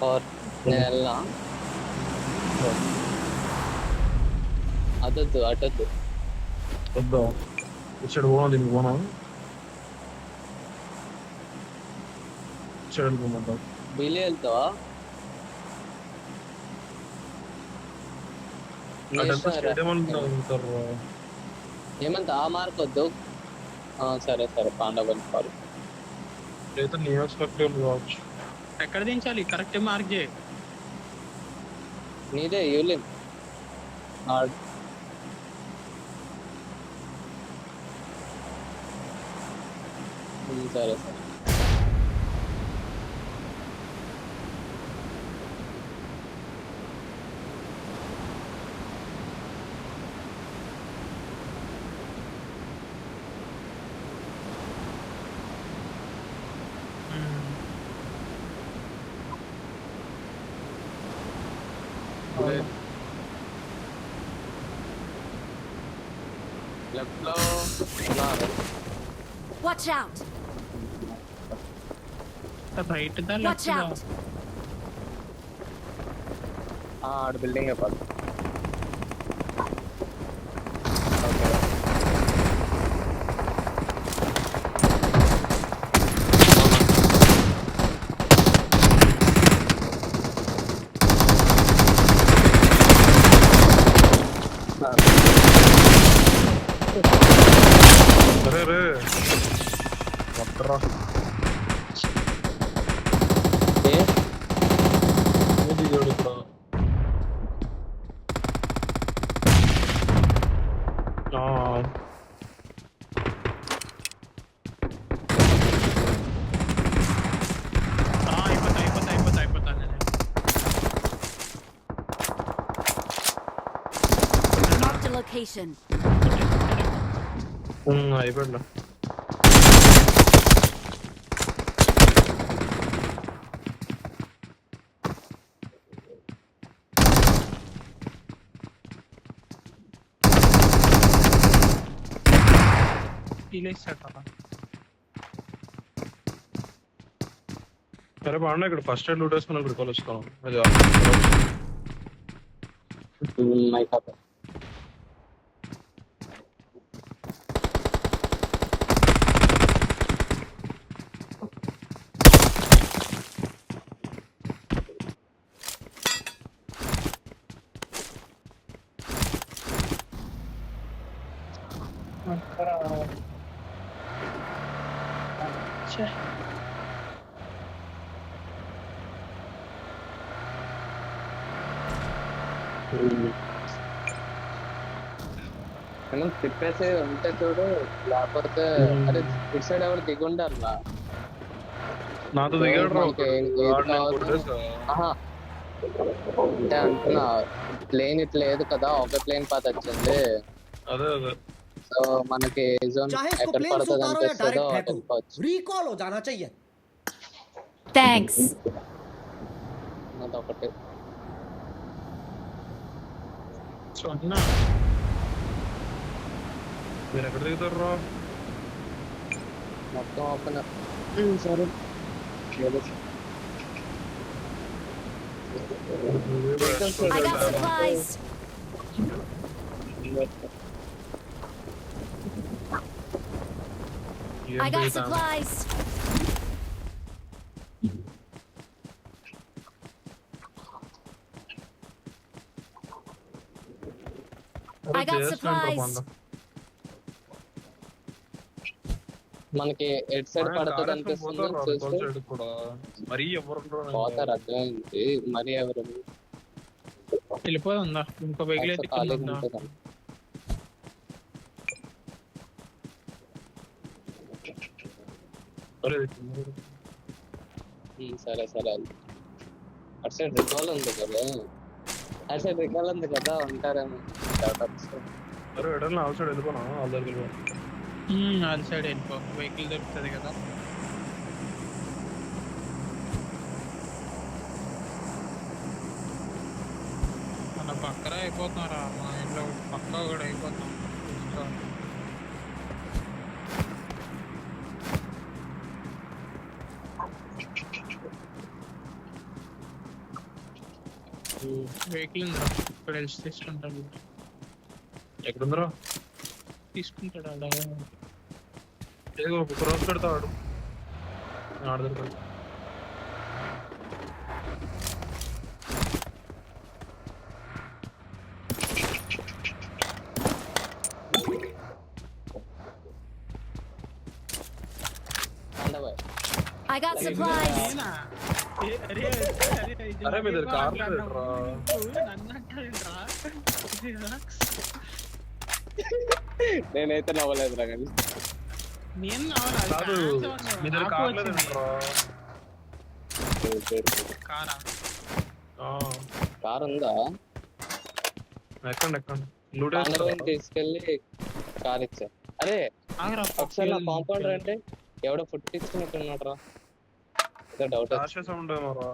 और నేను వెళ్ళా అదొద్దు అటొద్దు వద్దా ఇచ్చాడు పోనా దీనికి పోనా ఇచ్చాడు వెళ్ళిపోమంటావు బిలే వెళ్తావా ఏమంత ఆ మార్క్ వద్దు సరే సరే పాండవన్ కాల్ అయితే నియోస్పెక్టివ్ కావచ్చు ఎక్కడ దించాలి కరెక్ట్ మార్క్ చేయి నీదే యూలిన్ సరే సరే లెఫ్ట్ లో Watch out! రైట్ దా Watch లెఫ్ట్ దా out! ఆడు బిల్డింగ్ అయిపోద్ది అరే రే వద్దరా దిగాడు ఇక్కడ అయిపోతా Marked a location. అయిపోయిందా సరే బాగున్నా ఇక్కడ ఫస్ట్ ఎయిడ్ లూట్ వేసుకుని ఇక్కడ కాల్ వస్తాను అది మనం తిప్పేసి ఉంటే చూడు లేకపోతే అరే ఇటు సైడ్ ఎవరు దిగుండాలా నాతో దిగాడు అంటే అంటున్నా ప్లేన్ ఇట్లా లేదు కదా ఒక ప్లేన్ పాత వచ్చింది అదే అదే సో మనకి జోన్ ఎక్కడ పడుతుంది అనిపిస్తుందో అటు వెళ్ళిపోవచ్చు रिकॉल हो जाना चाहिए Thanks. అదొకటి మీరు ఎక్కడ దిగుతారు మొత్తం ఓపెన్ సరే I got supplies. I got supplies. I got supplies. మనకి ఎట్ సైడ్ పడుతుంది అనిపిస్తుంది చూస్తే మరీ ఎవరు పోతారు అర్థమైంది మరి ఎవరు వెళ్ళిపోదా ఇంకో వెహికల్ అయితే ఖాళీగా ఉంటుంది సరే సరే అటు సైడ్ రికాల్ ఉంది కదా అటు సైడ్ రికాల్ ఉంది కదా ఉంటారేమో అరే ఎడన్నా అవుట్ సైడ్ వెళ్ళిపోనా వాళ్ళ దగ్గర అది సైడ్ వెళ్ళిపో వెహికల్ దొరుకుతుంది కదా మన పక్కన అయిపోతున్నారా మా ఇంట్లో పక్క కూడా అయిపోతాం వెహికల్ ఉందిరా ఇక్కడ వెళ్ళి తీసుకుంటాడు ఎక్కడుందరా తీసుకుంటాడు ఆడ ఏదో ఒక రోజు పెడతాడు ఆడదారు అండబాయ్ I got supplies. నేనా? అరే అరే మీ దగ్గర కార్లు లేదురా. నన్ను అంటారేంట్రా? నేనైతే నవ్వలేదురా కానీ నేను నవ్వలా, అది కాదు కాదు. మీ దగ్గర నాకు కార్లు వచ్చింది. లేదురా కారా? కార్ ఉందా ఎక్కండి అండబాయ్ తీసుకెళ్ళి కార్ ఇచ్చా. అరే ఆగరా, ఒకసారి నా కాంపౌండర్ అంటే ఎవడో ఫుడ్ ఇచ్చినట్టున్నాడు రా, ఏదో డౌట్ రాక్షస సౌండ్ ఏమోరా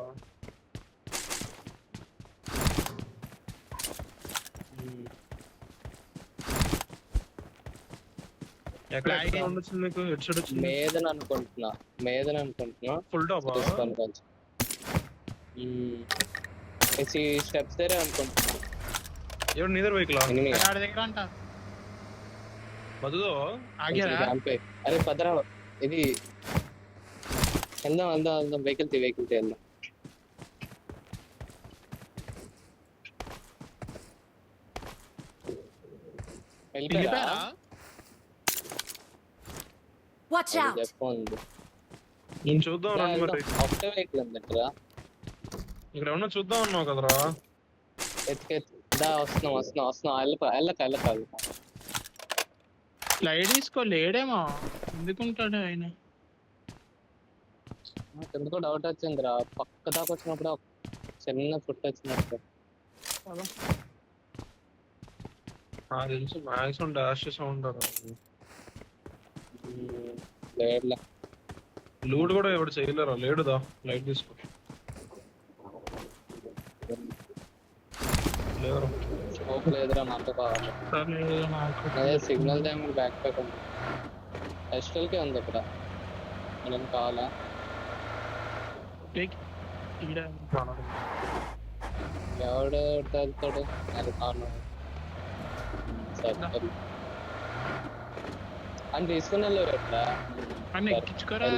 ఎక్కడ సౌండ్ వచ్చింది మీకు హెడ్ షాట్ వచ్చింది మేదని అనుకుంటున్నా ఫుల్ టాప్ చూస్తాను కొంచెం. స్టెప్స్ దగ్గర అనుకుంటున్నా. ఎవరు నీదర్ వెహికల్ ఎనిమిది ఆడ దగ్గర అంట బదుదో ఆగారా? క్యాంపే. అరే భద్రా ఇది వెళ్దాం వెహికల్ తీ వెళ్దాం. వెళ్ళిపోయారా? వెళ్ళిపోయారా? Watch out. చెప్పండి. నేను చూద్దాం రండి మరి ఒకటే వెహికల్ ఉంది ఇక్కడ. ఇక్కడ ఏమన్నా చూద్దాం అన్నావు కదరా దా వస్తున్నాం. వెళ్ళక లైట్ తీసుకో, లేడేమో ఎందుకుంటాడు ఆయన. నాకు ఎందుకో డౌట్ వచ్చిందిరా, పక్క దాకా వచ్చినప్పుడు ఒక చిన్న ఫుట్ వచ్చినట్టు. నాకు తెలిసి మ్యాక్సిమం డాష్ సౌండ్ లేదులే. లూడ్ కూడా ఎవడు చేయలేరా లేడుదా లైట్ తీసుకో లేవరా స్కోప్ లేదురా, నాకు కావాలి. సరే, నాకు అదే సిగ్నల్ టైం బ్యాక్ ప్యాక్ ఉంది. ఎస్టల్కే ఉంది ఇక్కడ, నేను కావాలా? ఈడ ఎవడు వెళ్తాడు? అది కాను. సరే అని తీసుకుని వెళ్ళావు ఎట్లా? అన్న ఎక్కించుకోరా.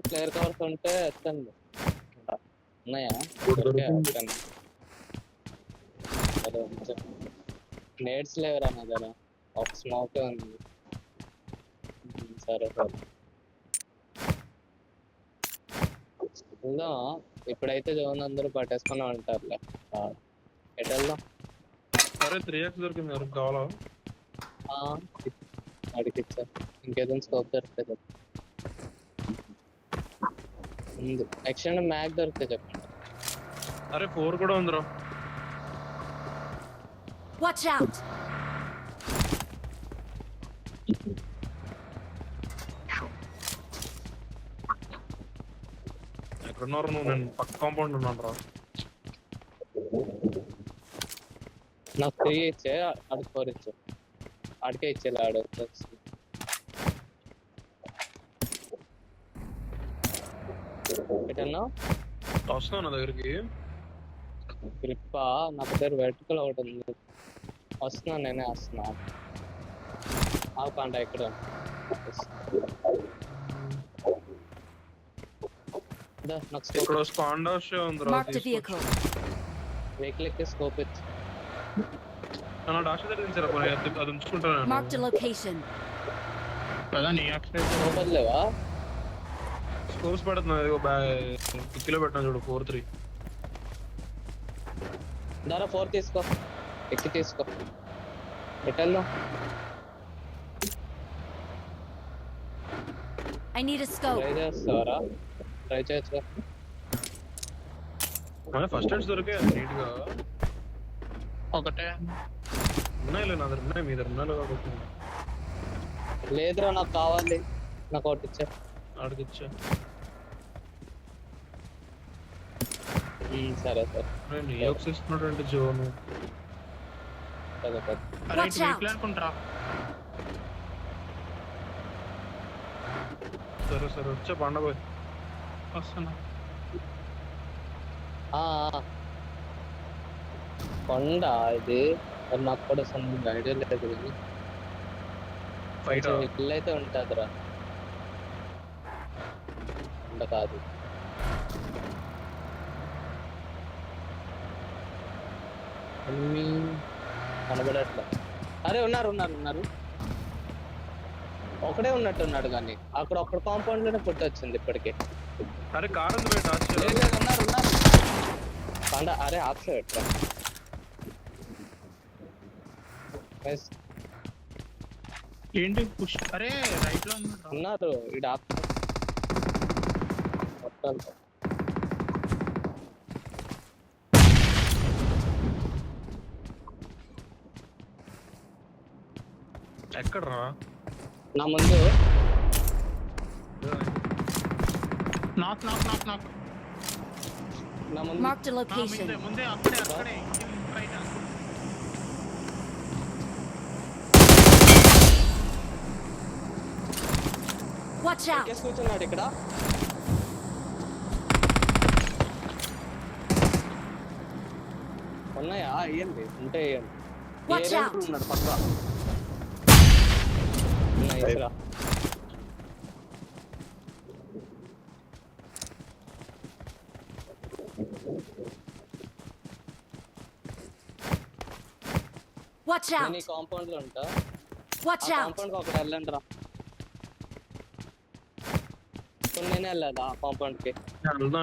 ప్లేయర్ కవర్స్ ఉంటే ఎత్తండి. ఉన్నాయా? ఎత్తండి. సరే నేడ్స్ లేవరా నా దగ్గర, ఒక స్మోక్ ఉంది. సరే వెళ్దాం. ఇప్పుడైతే జోన్ అందరూ పట్టేసుకుని ఉంటారులే. ఎటు వెళ్దాం? సరే 3x దొరికింది ఎవరికి కావాలా అడిగి ఇచ్చా. ఇంకేదైనా స్కోప్ దొరికితే చెప్పు. ఎక్స్టెండ్ మ్యాక్ దొరికితే చెప్పండి. అరే 4 కూడా ఉందిరా. Watch out. ఎక్కడున్నారు నువ్వు? నేను పక్క కాంపౌండ్ ఉన్నాను రా. నాకు 3 ఇచ్చే, ఆడికి 4 ఇచ్చే. ఆడికే ఇచ్చేలా ఆడు. ఎటన్నా వస్తున్నావు నా దగ్గరికి. గ్రిప్పా నా దగ్గర వెర్టికల్ ఒకటి ఉంది. వస్తున్నాను, నేనే వస్తున్నా. కాంట ఇక్కడ నాకు ఇక్కడ స్పాండ్ హౌస్ ఉందిరా. Marked a vehicle. వెహికల్ ఎక్కి స్కోప్ ఇచ్చి నా డాష్ తెరించారా పోనీ, అది ఉంచుకుంటాను. Marked a location. కదా నీ యాక్సిడెంట్ స్కోప్ వదిలేవా? స్కోర్స్ పడుతున్నా కిలో పెట్టినా చూడు 4-3. దారా 4 తీసుకో, ఎక్కి తీసుకో. ఎటెల్లో I need a scope. Try చేస్తావరా? ట్రై చేయొచ్చు. ఫస్ట్ ఎయిడ్స్ దొరికాయి నీట్ గా. ఒకటే ఉన్నాయిలే నా దగ్గర ఉన్నాయి, మీ దగ్గర ఉన్నాయిలే కాబట్టి లేదురా నాకు కావాలి, నాకు ఒకటి ఇచ్చా. అడిగిచ్చా. సరే సరే నీ ఇస్తున్నాడు అంటే జోను. సరే సరే. అరే Watch ఇటు out. వెహికల్ అనుకుంటారా? సరే సరే వచ్చా పండబోయ్. వస్తున్నా. ఆ, ఆ. కొండ ఇది మరి నాకు కూడా సంబంధం ఐడియా లేదు కానీ ఫైట్ కొంచెం ఇల్లు అయితే ఉంటుందిరా, కొండ కాదు. అన్నీ కనబడట్లే. అరే ఉన్నారు ఉన్నారు ఉన్నారు, ఒకడే ఉన్నట్టున్నాడు కానీ అక్కడ ఒక్కడ కాంపౌండ్ లోనే పుట్టొచ్చింది ఇప్పటికే. అరే కార్ ఉంది బయట లేదు లేదు, ఉన్నారు ఉన్నారు కొండ. అరే ఆఫ్ సైడ్ ఏంటి పుష్? అరే రైట్ లో ఉన్నాడు. ఉన్నారు ఇది ఆఫ్ మొత్తం. ఎక్కడరా? నా ముందు నాక్ నాక్ నాక్ నాక్. నా ముందు Marked a ముందే location. ముందే అక్కడే అక్కడే రైట్. Watch out. ఎక్కేసి కూర్చున్నాడు ఇక్కడ. ఉన్నాయా? అయ్యండి ఉంటే వేయండి. Watch ఏ out. రేంజ్లో ఉన్నాడు పక్క. Nice రా. Watch నేను out. ఈ కాంపౌండ్ లో ఉంటా. Watch ఆ out. కాంపౌండ్ కి ఒకటి వెళ్ళండి రా. ఇప్పుడు నేనే వెళ్ళాలి ఆ కాంపౌండ్ కి. వెళ్తున్నా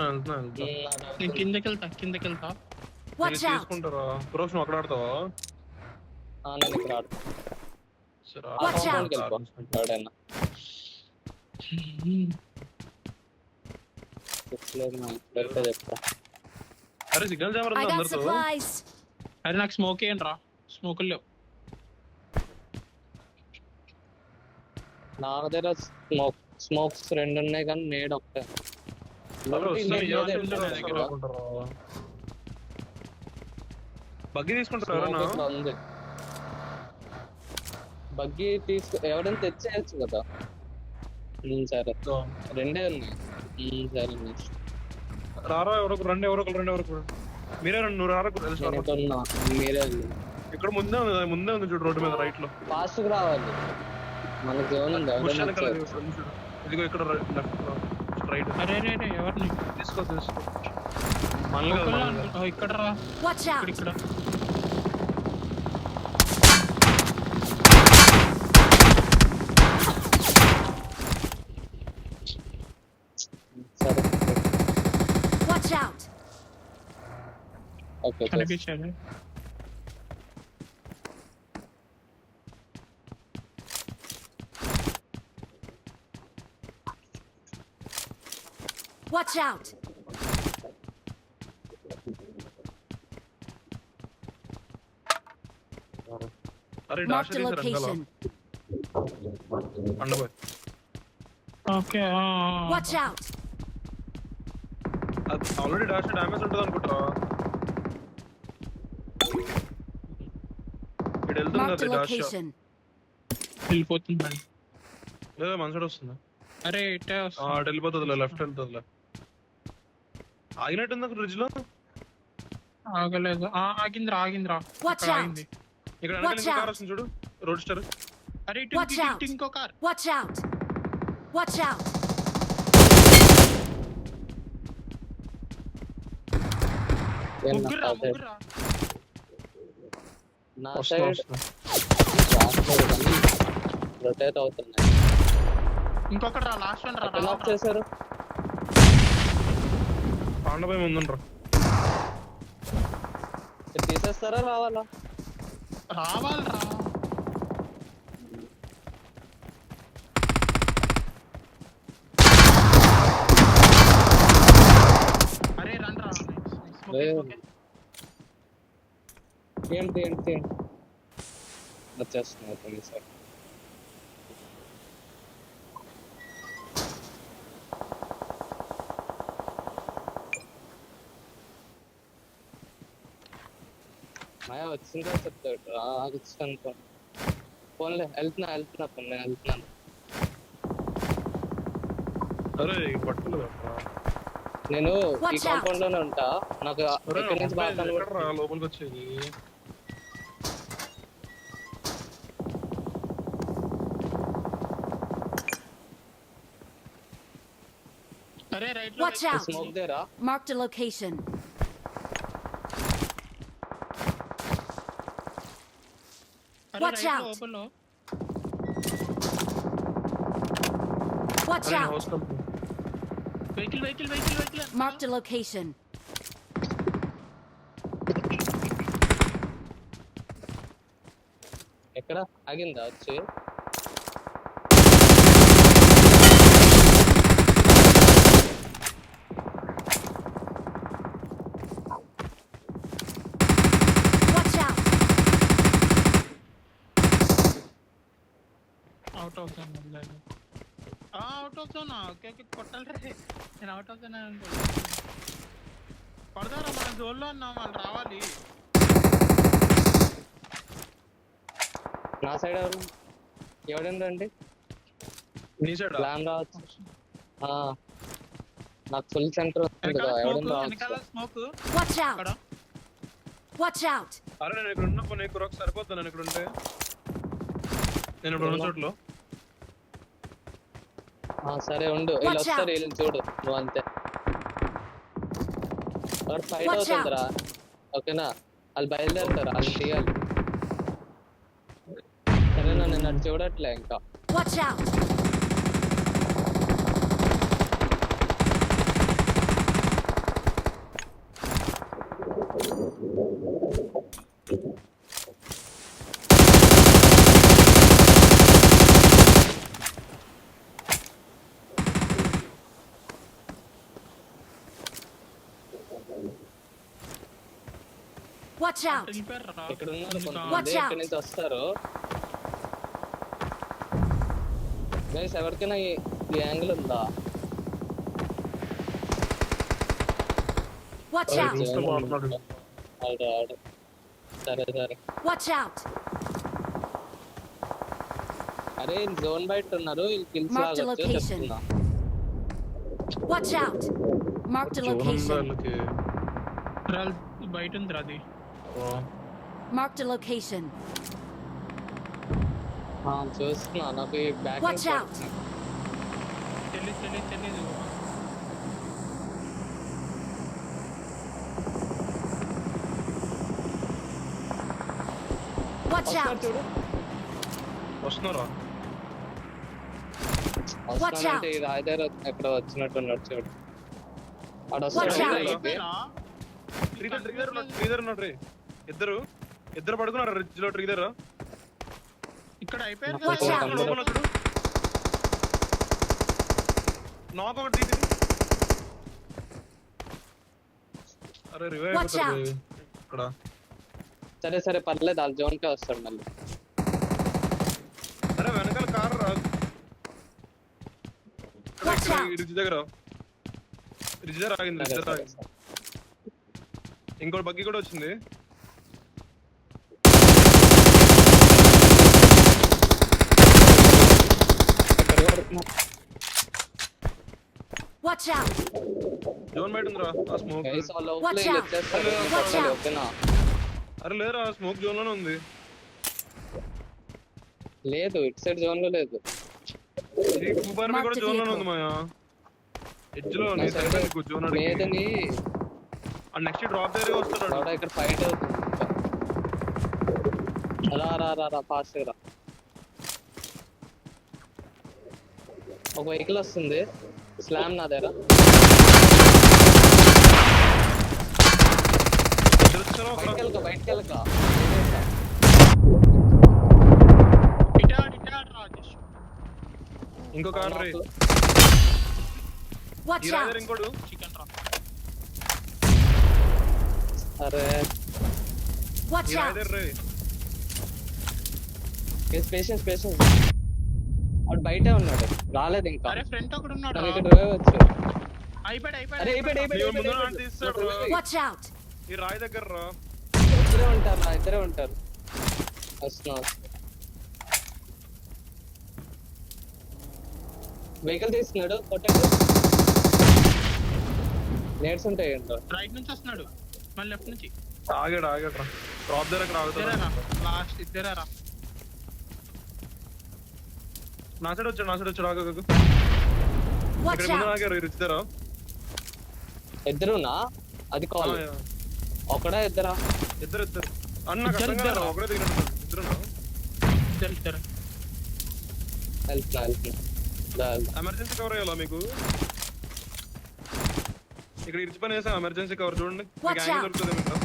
నేను కిందకి వెళ్తా. Watch out. తీసుకుంటారా? రోజు నువ్వు అక్కడ ఆడతావా? నేను ఇక్కడ ఆడుతా. సరే ఆ Watch కాంపౌండ్ కి out. వెళ్ళిపో ఎవడైనా. చెప్పలేదు నా వెళ్తే చెప్తా. అరే సిగ్నల్ జామర్ I got అందరితో. supplies. అరే నాకు స్మోక్ ఏంట్రా? స్మోకులు లేవు. నా దగ్గర స్మోక్స్ రెండు ఉన్నాయి కానీ నేడు ఒకటే. బగ్గి తీసుకుంటారా ఎవరన్నా? ఉంది బగ్గి తీసుకు ఎవరైనా తెచ్చేయచ్చు కదా. సరే రెండే ఉన్నాయి. సరే రారా ఎవరొకరు రండి, ఎవరొకరు మీరే రండి. నువ్వు రారా తెలుసు. నేను ఇక్కడ ఉన్నా, మీరే వెళ్ళండి. ఇక్కడ ముందే ఉంది చూడు రోడ్డు మీద రైట్ లో. ఫాస్ట్ గా రావాలి, మనకి జోన్ ఉంది. బుష్ ఎవరైనా వెనకాల వచ్చేయచ్చు. ఇదిగో ఇక్కడ లెఫ్ట్ లో స్ట్రైట్ అరే రే రే ఎవరిని? తీసుకో మనల్ని కదా మనల్ని. ఇక్కడ రా. Watch out. ఇక్కడ సరే Watch out. ఓకే కనిపించాడు. Watch out. అరే డాష్ Marked a చేశారు వెనకాల. location. అండబోయ్ ఓకే. Watch out. అది ఆల్రెడీ డాష్ డ్యామేజ్ ఉంటుంది అనుకుంటారా? ఇక్కడ వెళ్తుంది Marked అది a డాష్. location. వెళ్ళిపోతుందండి. లేదా మన సైడ్ వస్తుందా? అరే ఇట్టే అటు వెళ్ళిపోతుందిలే, లెఫ్ట్ వెళ్తుందిలే. ఆగినట్టుంది అక్కడ బ్రిడ్జ్ లో. ఆగలేదు. ఆగిందిరా. Watch ఇక్కడ out. ఆగింది. ఇక్కడ Watch వెనకాల కార్ out. వస్తుంది చూడు, రోడ్ స్టార్. అరే Watch out. ఇటు ఇంకో car. Watch out. Watch out. ముగ్గురా. నా వస్తున్నా, సైడ్ వస్తున్నా. రొటేట్ అవుతున్నాయి. ఇంకొకటి రా. లాస్ట్ వన్ రా. లాక్ చేశారు. పాండభాయ్ ముందుండ్రా. తీసేస్తారా రావాలా? రావాలరా. అరే రండ్రా. ఏంటి వచ్చేస్తున్నా సార్. మాయా వచ్చిందా చెప్తాడు వచ్చింది ఫోన్లే వెళ్తున్నా నేను వెళ్తున్నాను. అరే పట్టుకోలేదు అక్క. నేను ఈ Watch out. కాంపౌండ్ లోనే ఉంటా. నాకు అరే ఎక్కడి నుంచి బాగా ఎక్కడరా లోపలికి వచ్చేది? అరే రైట్ Watch out. స్మోక్ దేరా. Marked a location. Watch out. Open లో Watch అరే out. House company. Vehicle Marked a location. ఎక్కడ ఆగిందా వచ్చి? Watch out. Out of zone out of zone okay కొట్టాలి రే. నేను అవుట్ ఆఫ్ జోన్ పడతారా మన జోన్ లో ఉన్నాం, వాళ్ళు రావాలి. నా సైడ్ ఎవడండి నీ సైడ్ ప్లాన్ రావచ్చు. నాకు ఫుల్ సెంటర్ వస్తుంది కదా, ఎవడన్నా వెనకాల రావచ్చు. స్మోక్ Watch అక్కడ. out. Watch out. అరే నేను ఇక్కడ ఉన్నా కొన్ని కురకు సరిపోతాను. నేను ఇక్కడ ఉంటే నేను ఇప్పుడు ఉన్న చోట్లో సరే ఉండు, వీళ్ళు Watch వస్తారు, out. వీళ్ళని చూడు నువ్వు అంతే. వాడు ఫైట్ Watch అవుతుందిరా, ఓకేనా? వాళ్ళు బయలుదేరుతారు, వాళ్ళు తీయాలి. సరేనా? నేను అటు చూడట్లే ఇంకా. Watch out. Watch out. వెళ్ళిపోయారా? ఇక్కడ ఉన్నారు కొంతమంది, Watch out. ఇక్కడి నుంచి వస్తారు. గైస్ ఎవరికైనా ఈ యాంగిల్ ఉందా? Watch out. రూమ్స్ తో మాట్లాడు. ఆడు సరే. Watch out. అరే జోన్ బయట ఉన్నారు, వీళ్ళు కిల్స్ Mark the లాగొచ్చు location. చెప్తున్నా. Watch out. Marked a zone ఉందా location. వీళ్ళకి? బయట ఉందిరా అది. Marked a location. చూస్తున్నా, నాకు ఈ బ్యాక్ Watch out. తెలీదు. Watch out. చూడు వస్తున్నారా? వస్తానంటే ఈ రాయిదారు ఎక్కడ వచ్చినట్టున్నాడు చూడు. ఆడు Watch వస్తాడు out. పైకి. ట్రీదర్ ఉన్నాడు రే. ఇద్దరు పడుకున్నారు రిడ్జ్ లో. ట్రీదర్ ఇక్కడ అయిపోయారు Watch కదా. out. లోపల చూడు. నాక్ ఒకటి తీసి. అరే రివైవ్ Watch అయిపోతాడు out. ఇక్కడ. సరే పర్లేదు, వాళ్ళ జోన్ కే వస్తాడు మళ్ళీ. అరే వెనకాల కారు రా. Watch out. రిడ్జ్ దగ్గర ఆగింది. సరే. ఇంకోటి బగ్గి కూడా వచ్చింది. ఎక్కడ పడుతున్నా? Watch out. జోన్ బయట ఉందిరా ఆ స్మోక్. గైస్ ఆ లోపల Watch వీళ్ళు out. వచ్చేస్తారు, Watch కొట్టాలి, out. ఓకేనా? అరే లేరా స్మోక్ జోన్ లోనే ఉంది. లేదు, ఇటు సైడ్ జోన్ లో లేదు. ఈ కూపర్ మీ కూడా జోన్ లోనే ఉంది మాయా. ఎడ్జ్ లో నీ సైడ్ నీకు జోన్ అడిగి. లేదని ఆ నెక్స్ట్ డ్రాప్ దగ్గర వస్తాడు. వాడు ఇక్కడ ఫైట్ అవుతుంది. రా ఫాస్ట్ రా. ఒక వెహికల్ వస్తుంది, స్లామ్ నా దగ్గర. బయటకి వెళ్ళక ఇంకో కార్ రే. Watch ఈ out. రాజర్ ఇంకోడు. చికెన్ రా. అరే Watch ఈ out! రాయిదే రే. పేషెన్స్ వాడు బయటే ఉన్నాడు, రాలేదు ఇంకా. అరే ఫ్రంట్ ఒకడు ఉన్నాడు నాకు రా. ఇక్కడ వచ్చు. అయిపోయాడు అరే నీవు ముందు నాటి తీస్తాడు రా. Watch out! ఈ రాయి దగ్గర రా. ఇద్దరే ఉంటారు. వస్తున్నా. వెహికల్ తీస్తున్నాడు, కొట్టండి. నేర్స్ ఉంటాయి ఏంటో. రైట్ నుంచి వస్తున్నాడు, మళ్ళీ లెఫ్ట్ నుంచి. ఆగాడు రా. డ్రాప్ దగ్గర ఆగుతాడు. ఇద్దరేరా లాస్ట్, ఇద్దరేరా. నా సైడ్ వచ్చాడు ఆగు. Watch ఇక్కడ ముందు out! ఆగారు ఇద్దరు. ఇద్దరునా? అది కాల్. ఒకడా ఇద్దరా? ఇద్దరు అన్న కష్టంగా ఒకడే దిగినట్టు ఇద్దరు. ఇద్దరు వెళ్తున్నా. ఎమర్జెన్సీ కవర్ అయ్యాలా మీకు? ఇక్కడ ఇరిచి పని వేసాం ఎమర్జెన్సీ కవర్ చూడండి. మీకు Watch యాంగిల్ out. దొరుకుతుంది మీకు.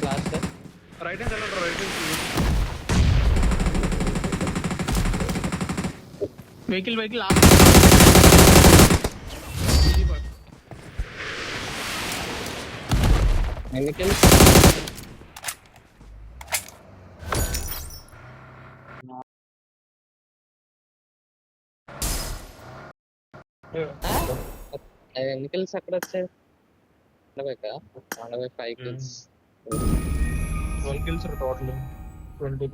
లాస్ట్ రైట్ హ్యాండ్ వెళ్ళండి రైట్ హ్యాండ్. వెహికల్ ఎన్నికలు ఎన్నికల్స్ ఎక్కడ వచ్చాయి? 5 kills. 12 kills total 20